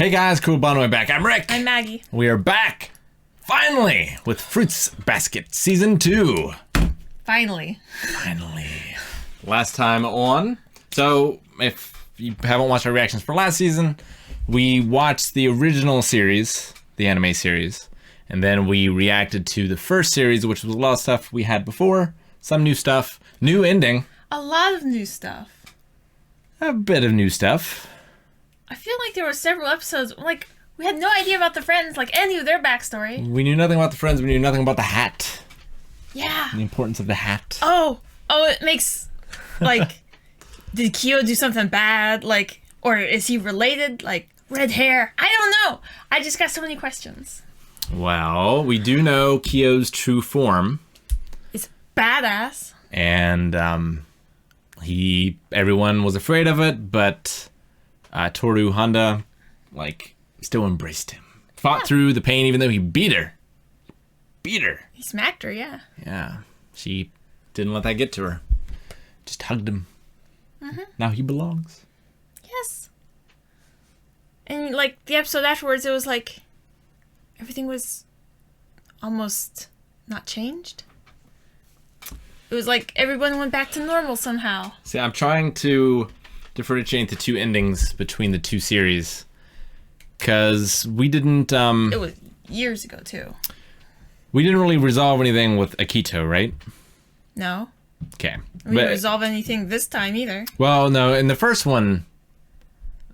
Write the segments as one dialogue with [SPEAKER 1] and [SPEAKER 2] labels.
[SPEAKER 1] Hey guys, cool Bono back. I'm Rick.
[SPEAKER 2] I'm Maggie.
[SPEAKER 1] We are back, finally, with Fruits Basket Season 2.
[SPEAKER 2] Finally.
[SPEAKER 1] Last time on. So, if you haven't watched our reactions for last season, we watched the original series, the anime series, and then we reacted to the first series, which was a lot of stuff we had before, some new stuff, new ending.
[SPEAKER 2] A lot of new stuff.
[SPEAKER 1] A bit of new stuff.
[SPEAKER 2] I feel like there were several episodes, like, we had no idea about the friends, like, any of their backstory.
[SPEAKER 1] We knew nothing about the friends, we knew nothing about the hat.
[SPEAKER 2] Yeah.
[SPEAKER 1] The importance of the hat.
[SPEAKER 2] Oh, it makes, like, did Kyo do something bad? Like, or is he related? Like, red hair? I don't know. I just got so many questions.
[SPEAKER 1] Well, we do know Kyo's true form.
[SPEAKER 2] It's badass.
[SPEAKER 1] And everyone was afraid of it, but Toru Honda, like, still embraced him. Fought through the pain even though he beat her.
[SPEAKER 2] He smacked her, yeah.
[SPEAKER 1] Yeah. She didn't let that get to her. Just hugged him. Mm-hmm. Now he belongs.
[SPEAKER 2] Yes. And, like, the episode afterwards, it was like, everything was almost not changed. It was like everyone went back to normal somehow.
[SPEAKER 1] See, I'm trying to differentiate the two endings between the two series. Because we didn't...
[SPEAKER 2] It was years ago, too.
[SPEAKER 1] We didn't really resolve anything with Akito, right?
[SPEAKER 2] No.
[SPEAKER 1] Okay.
[SPEAKER 2] We didn't resolve anything this time either.
[SPEAKER 1] Well, no, in the first one,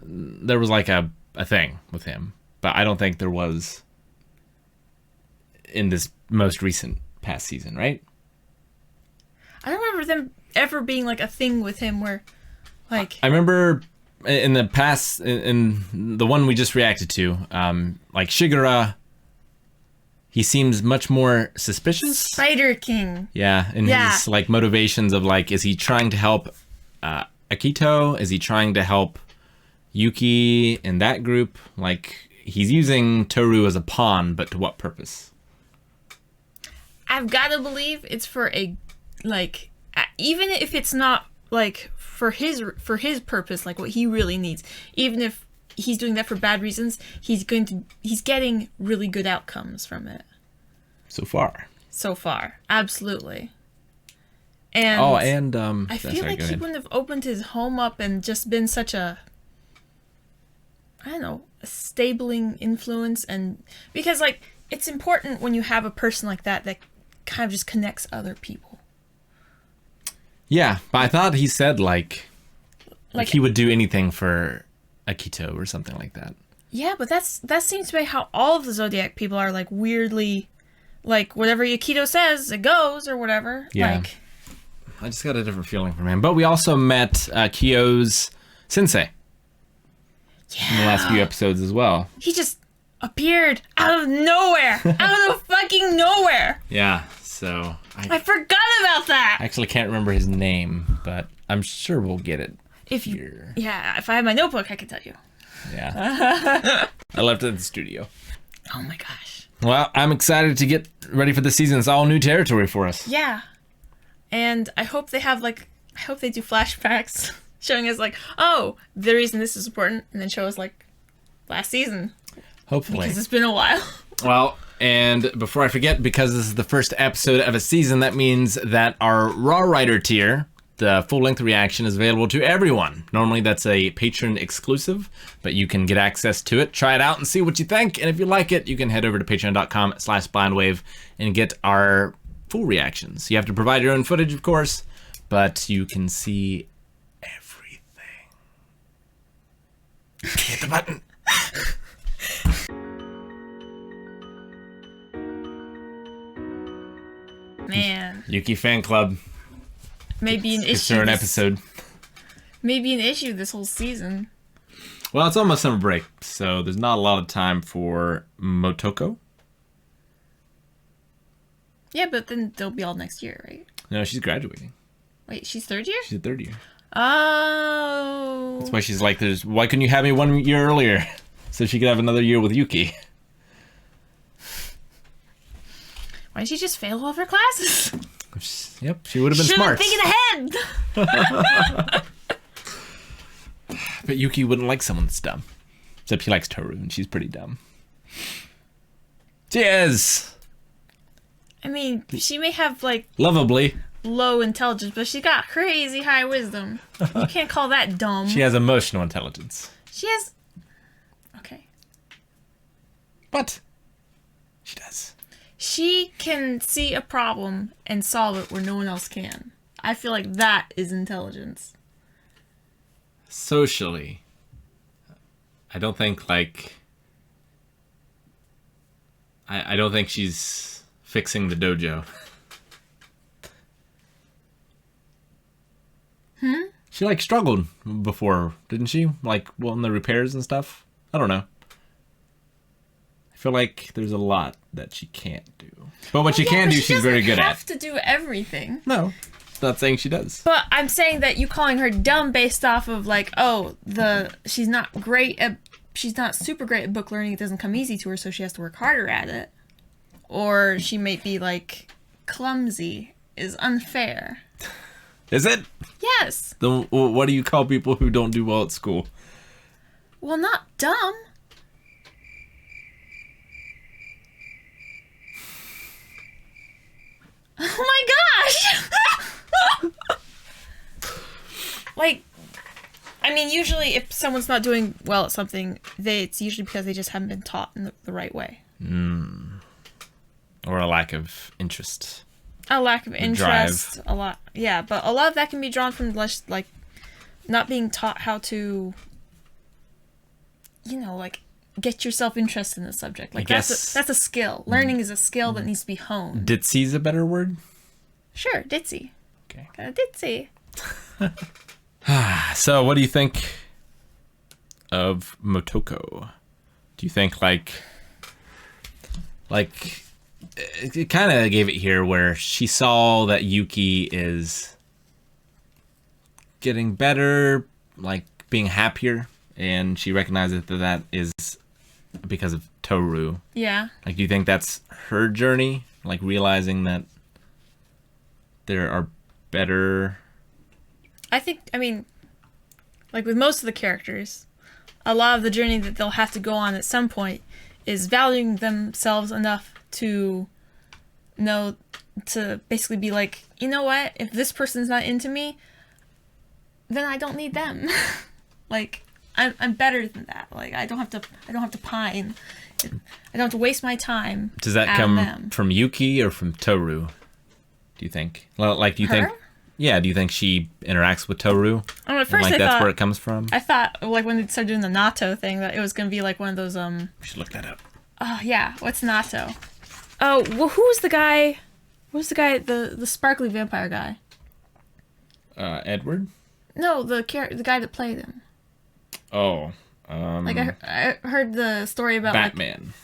[SPEAKER 1] there was like a thing with him. But I don't think there was in this most recent past season, right?
[SPEAKER 2] I don't remember them ever being like a thing with him where, like...
[SPEAKER 1] I remember in the past, in the one we just reacted to, like Shigura, he seems much more suspicious.
[SPEAKER 2] Spider King.
[SPEAKER 1] Yeah, and his like motivations of like, is he trying to help Akito? Is he trying to help Yuki in that group? Like, he's using Toru as a pawn, but to what purpose?
[SPEAKER 2] I've got to believe it's for a, like, even if it's not like for his purpose, like what he really needs, even if he's doing that for bad reasons, he's getting really good outcomes from it.
[SPEAKER 1] So far,
[SPEAKER 2] absolutely. And
[SPEAKER 1] I
[SPEAKER 2] feel like he wouldn't have opened his home up and just been such a, I don't know, a stabling influence. And because, like, it's important when you have a person like that kind of just connects other people.
[SPEAKER 1] Yeah, but I thought he said like he would do anything for Akito or something like that.
[SPEAKER 2] Yeah, but that seems to be how all of the Zodiac people are, like, weirdly, like, whatever Akito says, it goes, or whatever.
[SPEAKER 1] Yeah.
[SPEAKER 2] Like,
[SPEAKER 1] I just got a different feeling from him. But we also met Kyo's sensei in the last few episodes as well.
[SPEAKER 2] He just appeared out of nowhere. Out of fucking nowhere.
[SPEAKER 1] Yeah, so...
[SPEAKER 2] I forgot about that.
[SPEAKER 1] I actually can't remember his name, but I'm sure we'll get it.
[SPEAKER 2] If I had my notebook, I could tell you.
[SPEAKER 1] Yeah. I left it at the studio.
[SPEAKER 2] Oh my gosh.
[SPEAKER 1] Well, I'm excited to get ready for the season. It's all new territory for us.
[SPEAKER 2] Yeah. And I hope they have, like, I hope they do flashbacks showing us, like, oh, the reason this is important, and then show us, like, last season.
[SPEAKER 1] Hopefully.
[SPEAKER 2] Because it's been a while.
[SPEAKER 1] Well, and before I forget, because this is the first episode of a season, that means that our Raw Writer tier, the full-length reaction, is available to everyone. Normally that's a patron exclusive, but you can get access to it. Try it out and see what you think, and if you like it, you can head over to patreon.com/blindwave and get our full reactions. You have to provide your own footage, of course, but you can see everything. Hit the button.
[SPEAKER 2] Man.
[SPEAKER 1] Yuki fan club.
[SPEAKER 2] Maybe an
[SPEAKER 1] It's
[SPEAKER 2] issue.
[SPEAKER 1] an episode.
[SPEAKER 2] Maybe an issue this whole season.
[SPEAKER 1] Well, it's almost summer break, so there's not a lot of time for Motoko.
[SPEAKER 2] Yeah, but then they'll be all next year, right?
[SPEAKER 1] No, she's graduating.
[SPEAKER 2] Wait, she's third year?
[SPEAKER 1] She's a third year.
[SPEAKER 2] Oh.
[SPEAKER 1] That's why she's like, why couldn't you have me 1 year earlier? So she could have another year with Yuki.
[SPEAKER 2] Why didn't she just fail all of her classes?
[SPEAKER 1] Yep, she would have been smart.
[SPEAKER 2] Thinking ahead.
[SPEAKER 1] But Yuki wouldn't like someone that's dumb. Except he likes Toru, and she's pretty dumb. She is!
[SPEAKER 2] I mean, she may have, like,
[SPEAKER 1] Lovably.
[SPEAKER 2] low intelligence, but she got crazy high wisdom. You can't call that dumb.
[SPEAKER 1] She has emotional intelligence.
[SPEAKER 2] She has... Okay.
[SPEAKER 1] But she does.
[SPEAKER 2] She can see a problem and solve it where no one else can. I feel like that is intelligence.
[SPEAKER 1] Socially, I don't think, like... I don't think she's fixing the dojo. She, like, struggled before, didn't she? Like, well, in the repairs and stuff? I don't know. I feel like there's a lot that she can't do. But what she can do, she's very good at.
[SPEAKER 2] She doesn't have to do everything.
[SPEAKER 1] No, not saying she does.
[SPEAKER 2] But I'm saying that you calling her dumb based off of, like, oh, she's not super great at book learning. It doesn't come easy to her, so she has to work harder at it. Or she might be, like, clumsy is unfair.
[SPEAKER 1] Is it?
[SPEAKER 2] Yes.
[SPEAKER 1] Then what do you call people who don't do well at school?
[SPEAKER 2] Well, not dumb. Oh my gosh! Like, I mean, usually if someone's not doing well at something, it's usually because they just haven't been taught in the right way.
[SPEAKER 1] Or a lack of interest.
[SPEAKER 2] A lack of interest.
[SPEAKER 1] Drive.
[SPEAKER 2] A lot. Yeah, but a lot of that can be drawn from, like, not being taught how to, like, get yourself interested in the subject. Like, that's a skill. Learning is a skill that needs to be honed.
[SPEAKER 1] Ditzy's a better word?
[SPEAKER 2] Sure, ditzy.
[SPEAKER 1] Okay.
[SPEAKER 2] Got a ditzy.
[SPEAKER 1] So, what do you think of Motoko? Do you think, like it kind of gave it here where she saw that Yuki is getting better, like being happier, and she recognizes that is because of Toru.
[SPEAKER 2] Yeah.
[SPEAKER 1] Like, do you think that's her journey? Like, realizing that there are better...
[SPEAKER 2] I mean, like with most of the characters, a lot of the journey that they'll have to go on at some point is valuing themselves enough to know, to basically be like, you know what? If this person's not into me, then I don't need them. Like, I'm better than that. Like, I don't have to pine. I don't have to waste my time.
[SPEAKER 1] Does that come from Yuki or from Toru? Do you think? Well, like, do you think? Yeah. Do you think she interacts with Toru?
[SPEAKER 2] At first,
[SPEAKER 1] like, that's where it comes from.
[SPEAKER 2] I thought, like, when they started doing the Natto thing, that it was gonna be like one of those
[SPEAKER 1] We should look that up.
[SPEAKER 2] Oh yeah, what's Natto? Oh well, who's the guy? Who's the guy? The sparkly vampire guy?
[SPEAKER 1] Edward?
[SPEAKER 2] No, the guy that played him.
[SPEAKER 1] Oh.
[SPEAKER 2] Like I heard the story about
[SPEAKER 1] Batman.
[SPEAKER 2] Like,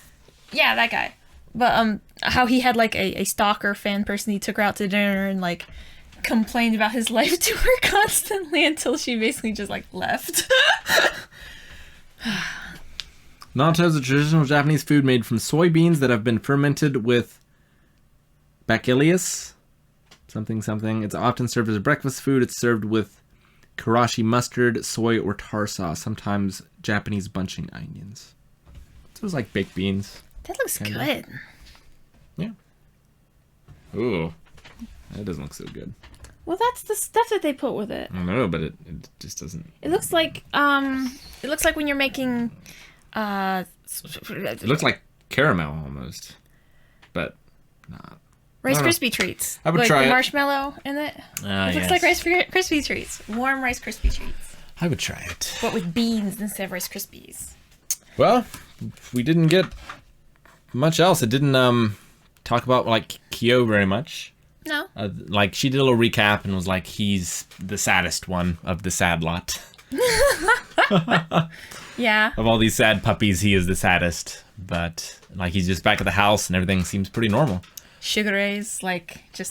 [SPEAKER 2] yeah, that guy. But how he had like a stalker fan person. He took her out to dinner and like complained about his life to her constantly until she basically just like left.
[SPEAKER 1] Natto is a traditional Japanese food made from soybeans that have been fermented with bacillus, something. It's often served as a breakfast food. It's served with karashi mustard, soy, or tar sauce, sometimes Japanese bunching onions. So it's like baked beans.
[SPEAKER 2] That looks good.
[SPEAKER 1] Yeah. Ooh. That doesn't look so good.
[SPEAKER 2] Well, that's the stuff that they put with it.
[SPEAKER 1] I don't know, but it just doesn't...
[SPEAKER 2] It looks like when you're making...
[SPEAKER 1] It looks like caramel almost, but not.
[SPEAKER 2] Rice Krispie treats.
[SPEAKER 1] I would try it.
[SPEAKER 2] Marshmallow in it. It looks like Rice Krispie treats. Warm Rice Krispie treats.
[SPEAKER 1] I would try it.
[SPEAKER 2] But with beans instead of Rice Krispies.
[SPEAKER 1] Well, we didn't get much else. It didn't talk about like Kyo very much.
[SPEAKER 2] No.
[SPEAKER 1] Like she did a little recap and was like, he's the saddest one of the sad lot.
[SPEAKER 2] Yeah.
[SPEAKER 1] Of all these sad puppies, he is the saddest. But like he's just back at the house and everything seems pretty normal.
[SPEAKER 2] Sugar Ray's this book is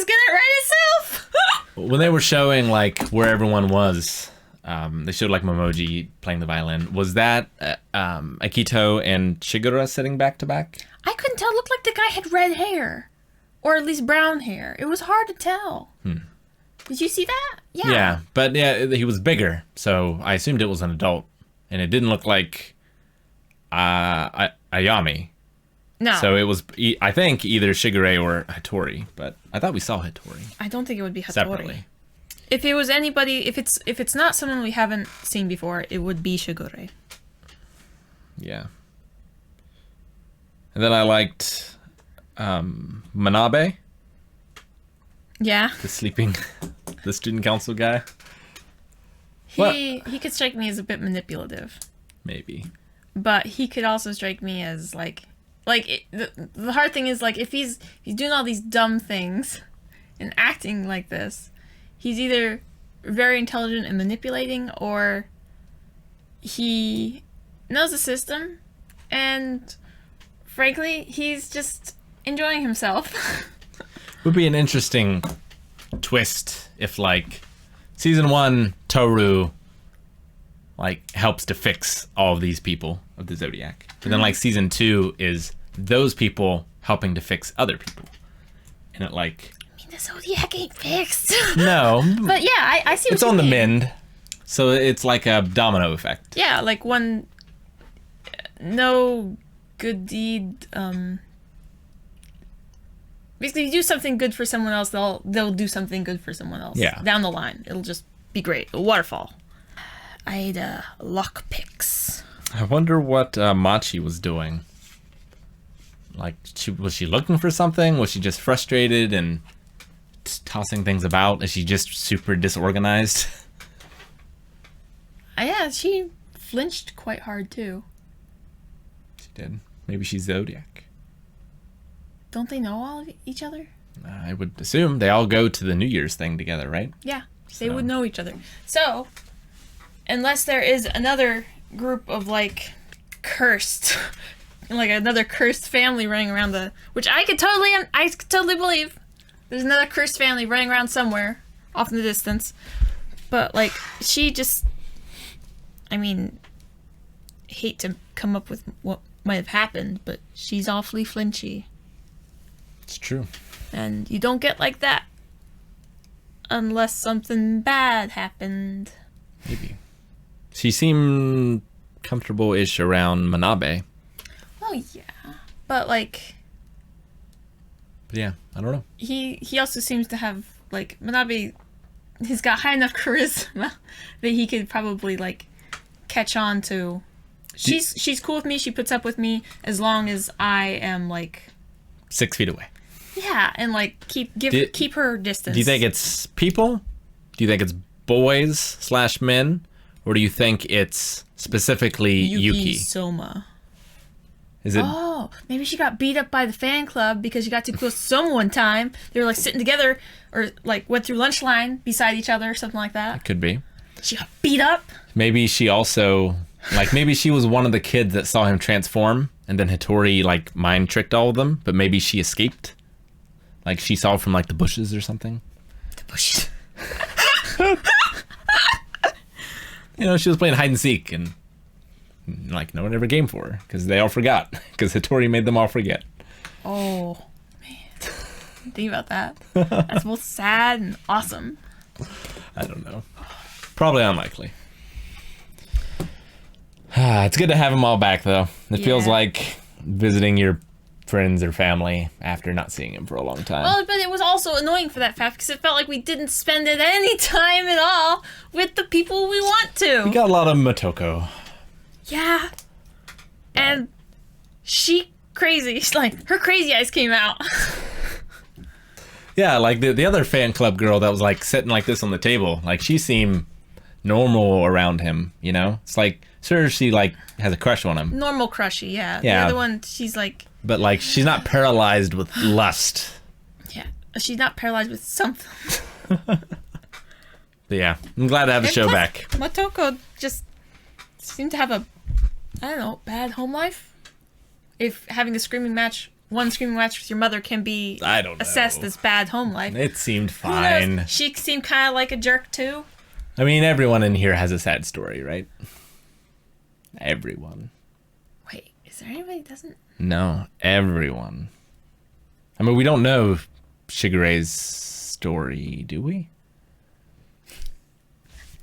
[SPEAKER 2] gonna write itself.
[SPEAKER 1] When they were showing like where everyone was, they showed like Momoji playing the violin. Was that Akito and Shigura sitting back to back?
[SPEAKER 2] I couldn't tell. It looked like the guy had red hair, or at least brown hair. It was hard to tell. Did you see that? Yeah.
[SPEAKER 1] Yeah, but yeah, he was bigger, so I assumed it was an adult. and it didn't look like Ayami.
[SPEAKER 2] No.
[SPEAKER 1] So it was, I think, either Shigure or Hattori, but I thought we saw Hattori
[SPEAKER 2] I don't think it would be Hattori.
[SPEAKER 1] separately.
[SPEAKER 2] If it was anybody, if it's not someone we haven't seen before, it would be Shigure.
[SPEAKER 1] Yeah. And then I liked Manabe,
[SPEAKER 2] Yeah.
[SPEAKER 1] the student council guy.
[SPEAKER 2] He could strike me as a bit manipulative,
[SPEAKER 1] Maybe.
[SPEAKER 2] but he could also strike me as the hard thing is, like, if he's doing all these dumb things and acting like this, he's either very intelligent and manipulating, or he knows the system, and frankly, he's just enjoying himself.
[SPEAKER 1] Would be an interesting twist if, like, season 1, Toru, like, helps to fix all of these people of the Zodiac. But then, like, season 2 is those people helping to fix other people. And it, like...
[SPEAKER 2] I mean, the Zodiac ain't fixed.
[SPEAKER 1] No.
[SPEAKER 2] But yeah, I see what
[SPEAKER 1] It's
[SPEAKER 2] you
[SPEAKER 1] on the
[SPEAKER 2] mean.
[SPEAKER 1] mend. So it's like a domino effect.
[SPEAKER 2] Yeah, like one... No good deed... Basically, if you do something good for someone else, they'll do something good for someone else.
[SPEAKER 1] Yeah.
[SPEAKER 2] Down the line. It'll just be great. A waterfall. I had lockpicks.
[SPEAKER 1] I wonder what Machi was doing. Like, was she looking for something? Was she just frustrated and tossing things about? Is she just super disorganized?
[SPEAKER 2] Yeah, she flinched quite hard, too.
[SPEAKER 1] She did. Maybe she's Zodiac.
[SPEAKER 2] Don't they know all of each other?
[SPEAKER 1] I would assume they all go to the New Year's thing together, right?
[SPEAKER 2] Yeah, they would know each other. So, unless there is another group of, like, cursed, like another cursed family running around which I could totally believe. There's another cursed family running around somewhere, off in the distance. But, like, she just, I mean, hate to come up with what might have happened, but she's awfully flinchy.
[SPEAKER 1] It's true.
[SPEAKER 2] And you don't get like that unless something bad happened.
[SPEAKER 1] Maybe. She seemed comfortable-ish around Manabe.
[SPEAKER 2] Oh, yeah. But, like...
[SPEAKER 1] But yeah, I don't know.
[SPEAKER 2] He also seems to have, like, Manabe... He's got high enough charisma that he could probably, like, catch on to... She's cool with me. She puts up with me as long as I am, like...
[SPEAKER 1] 6 feet away.
[SPEAKER 2] Yeah, and, like, keep her distance.
[SPEAKER 1] Do you think it's people? Do you think it's boys/men? Or do you think it's specifically Yuki?
[SPEAKER 2] Soma.
[SPEAKER 1] Is it?
[SPEAKER 2] Oh, maybe she got beat up by the fan club because she got too close to Soma one time. They were, like, sitting together, or, like, went through lunch line beside each other or something like that.
[SPEAKER 1] It could be.
[SPEAKER 2] She got beat up?
[SPEAKER 1] Maybe she also... Like, maybe she was one of the kids that saw him transform, and then Hattori, like, mind tricked all of them, but maybe she escaped. Like, she saw from, like, the bushes or something.
[SPEAKER 2] The bushes.
[SPEAKER 1] You know, she was playing hide and seek, and, like, no one ever came for her, because they all forgot, because Hattori made them all forget.
[SPEAKER 2] Oh, man. Think about that. That's both sad and awesome.
[SPEAKER 1] I don't know. Probably unlikely. It's good to have them all back, though. It feels like visiting your friends or family after not seeing him for a long time.
[SPEAKER 2] Well, but it was also annoying for that fact because it felt like we didn't spend it any time at all with the people we want to.
[SPEAKER 1] We got a lot of Motoko.
[SPEAKER 2] Yeah. And she crazy. She's like, her crazy eyes came out.
[SPEAKER 1] Yeah, like the other fan club girl that was like sitting like this on the table, like she seemed normal around him, you know? It's like, sure, she like has a crush on him.
[SPEAKER 2] Normal crushy, yeah.
[SPEAKER 1] Yeah.
[SPEAKER 2] The other one, she's like...
[SPEAKER 1] But like, she's not paralyzed with lust.
[SPEAKER 2] Yeah. She's not paralyzed with something.
[SPEAKER 1] But yeah, I'm glad to have the
[SPEAKER 2] And
[SPEAKER 1] show
[SPEAKER 2] plus,
[SPEAKER 1] back.
[SPEAKER 2] Motoko just seemed to have a, I don't know, bad home life. If having one screaming match with your mother can be
[SPEAKER 1] I don't know.
[SPEAKER 2] assessed as bad home life.
[SPEAKER 1] It seemed
[SPEAKER 2] Who knows?
[SPEAKER 1] fine.
[SPEAKER 2] She seemed kind of like a jerk too.
[SPEAKER 1] I mean, everyone in here has a sad story, right? Everyone.
[SPEAKER 2] Wait, is there anybody that doesn't?
[SPEAKER 1] No, everyone. I mean, we don't know Shigure's story, do we?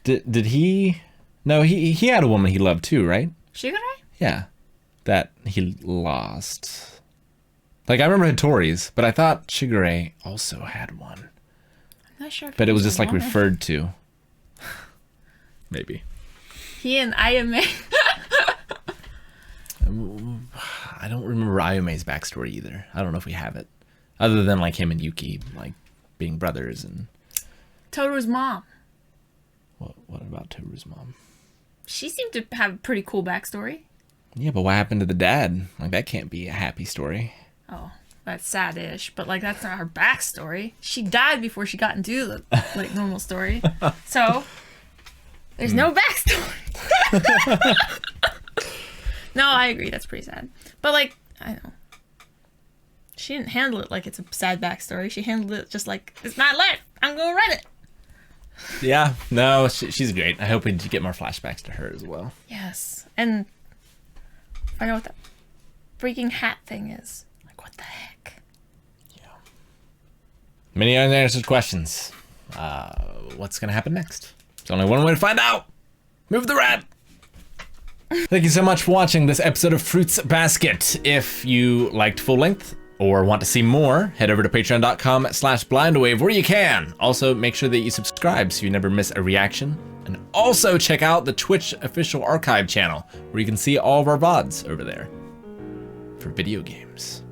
[SPEAKER 1] Did he No, he had a woman he loved too, right?
[SPEAKER 2] Shigure?
[SPEAKER 1] Yeah. That he lost. Like, I remember Hattori's, but I thought Shigure also had one.
[SPEAKER 2] I'm not sure if
[SPEAKER 1] But it was
[SPEAKER 2] a
[SPEAKER 1] just, like,
[SPEAKER 2] woman.
[SPEAKER 1] referred to. Maybe.
[SPEAKER 2] He and Ayame.
[SPEAKER 1] I don't remember Ayume's backstory either. I don't know if we have it. Other than, like, him and Yuki, like, being brothers and...
[SPEAKER 2] Toru's mom.
[SPEAKER 1] What about Toru's mom?
[SPEAKER 2] She seemed to have a pretty cool backstory.
[SPEAKER 1] Yeah, but what happened to the dad? Like, that can't be a happy story.
[SPEAKER 2] Oh, that's sad-ish, but like that's not her backstory. She died before she got into the like normal story. So there's no backstory. No, I agree, that's pretty sad. But like, I know. She didn't handle it like it's a sad backstory. She handled it just like, it's my life. I'm gonna run it.
[SPEAKER 1] Yeah, no, she's great. I hope we get more flashbacks to her as well.
[SPEAKER 2] Yes. And find out what that freaking hat thing is. Like, what the heck?
[SPEAKER 1] Yeah. Many unanswered questions. What's going to happen next? There's only one way to find out. Move the rat. Thank you so much for watching this episode of Fruits Basket. If you liked full length or want to see more, head over to patreon.com/blindwave where you can. Also, make sure that you subscribe so you never miss a reaction. And also check out the Twitch official archive channel where you can see all of our VODs over there for video games.